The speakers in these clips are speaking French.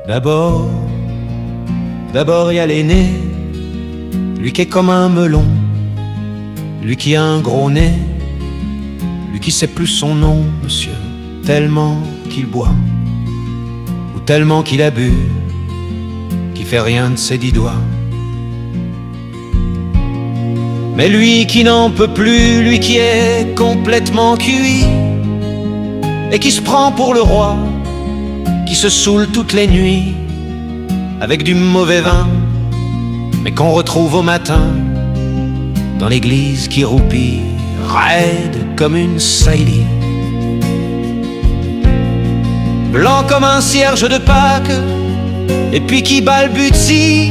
D'abord, d'abord y a l'aîné, lui qui est comme un melon, lui qui a un gros nez, lui qui sait plus son nom, monsieur, tellement qu'il boit, ou tellement qu'il a bu, qui fait rien de ses 10 doigts. Mais lui qui n'en peut plus, lui qui est complètement cuit, et qui se prend pour le roi, qui se saoule toutes les nuits avec du mauvais vin, mais qu'on retrouve au matin dans l'église qui roupille, raide comme une saillie, blanc comme un cierge de Pâques, et puis qui balbutie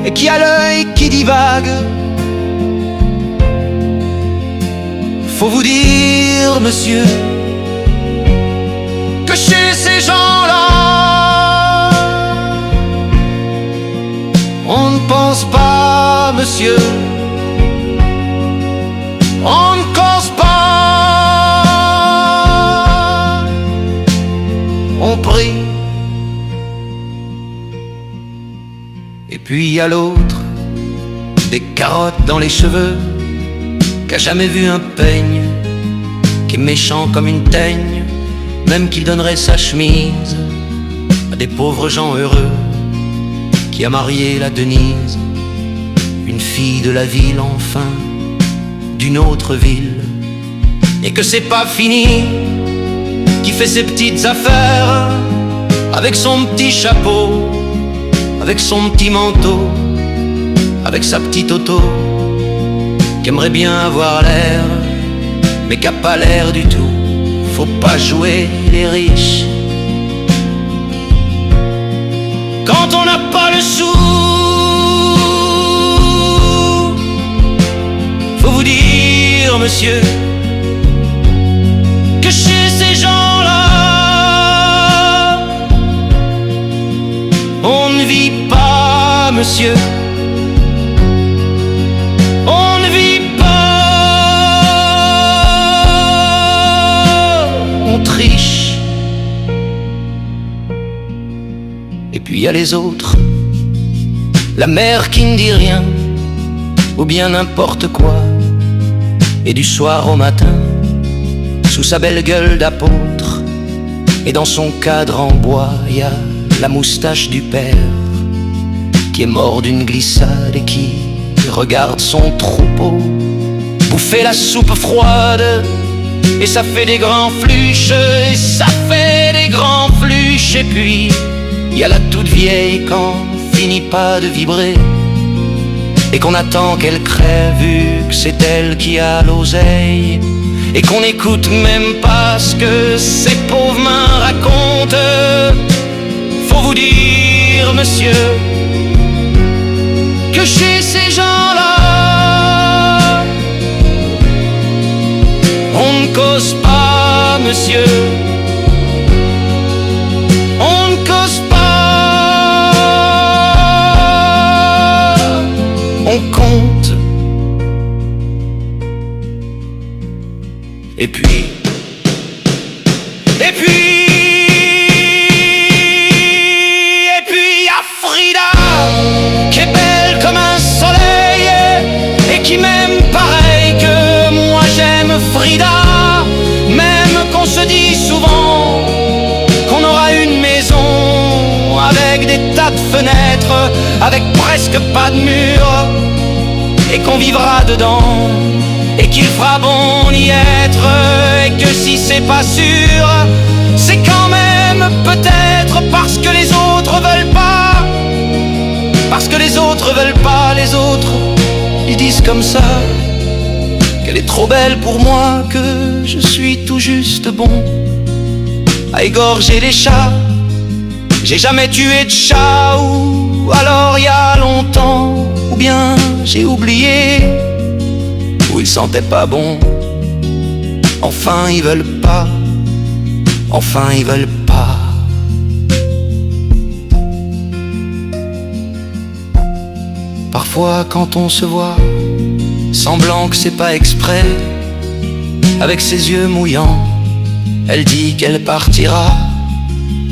et qui a l'œil qui divague. Faut vous dire, monsieur, que chez ces gens-là, on ne pense pas, monsieur, on ne cause pas, on prie. Et puis il y a l'autre, des carottes dans les cheveux, qui a jamais vu un peigne, qui est méchant comme une teigne, même qu'il donnerait sa chemise à des pauvres gens heureux, qui a marié la Denise, une fille de la ville enfin, d'une autre ville, et que c'est pas fini, qui fait ses petites affaires, avec son petit chapeau, avec son petit manteau, avec sa petite auto, qui aimerait bien avoir l'air, mais qui a pas l'air du tout. Faut pas jouer les riches quand on n'a pas le sou. Faut vous dire, monsieur, que chez ces gens-là, on ne vit pas, monsieur, on ne vit pas, on triche. Et puis il y a les autres, la mère qui ne dit rien, ou bien n'importe quoi, et du soir au matin, sous sa belle gueule d'apôtre, et dans son cadre en bois, il y a la moustache du père, qui est mort d'une glissade et qui regarde son troupeau bouffer la soupe froide, et ça fait des grands fluches, et ça fait des grands fluches. Et puis il y a la toute vieille quand finit pas de vibrer, et qu'on attend qu'elle crève vu que c'est elle qui a l'oseille, et qu'on n'écoute même pas ce que ces pauvres mains racontent. Faut vous dire, monsieur, que chez ces gens-là, on ne cause pas, monsieur, on ne cause pas, on compte. Et puis y a Frida, qui est belle comme un soleil, et qui m'aime pareil que moi j'aime Frida. Même qu'on se dit souvent qu'on aura une maison avec des tas de fenêtres, avec presque pas de murs, et qu'on vivra dedans, et qu'il fera bon d'y être, et que si c'est pas sûr, c'est quand même peut-être parce que les autres veulent pas, parce que les autres veulent pas, les autres ils disent comme ça qu'elle est trop belle pour moi, que je suis tout juste bon à égorger les chats. J'ai jamais tué de chat, ou alors il y a longtemps, ou bien j'ai oublié, où ils sentaient pas bon. Enfin ils veulent pas, enfin ils veulent pas. Parfois quand on se voit, semblant que c'est pas exprès, avec ses yeux mouillants, elle dit qu'elle partira,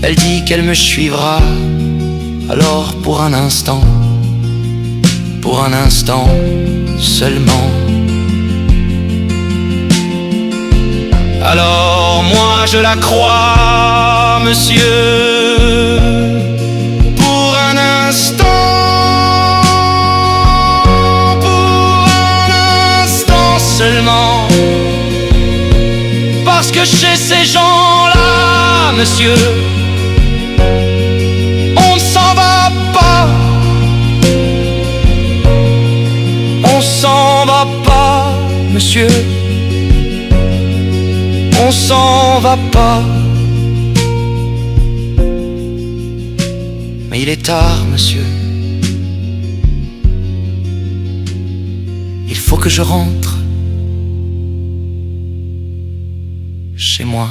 Elle dit qu'elle me suivra. Alors pour un instant seulement. Alors moi je la crois, monsieur, pour un instant seulement. Parce que chez ces gens-là, monsieur, on ne s'en va pas. On s'en va pas, monsieur. On s'en va pas. Mais il est tard, monsieur. Il faut que je rentre chez moi.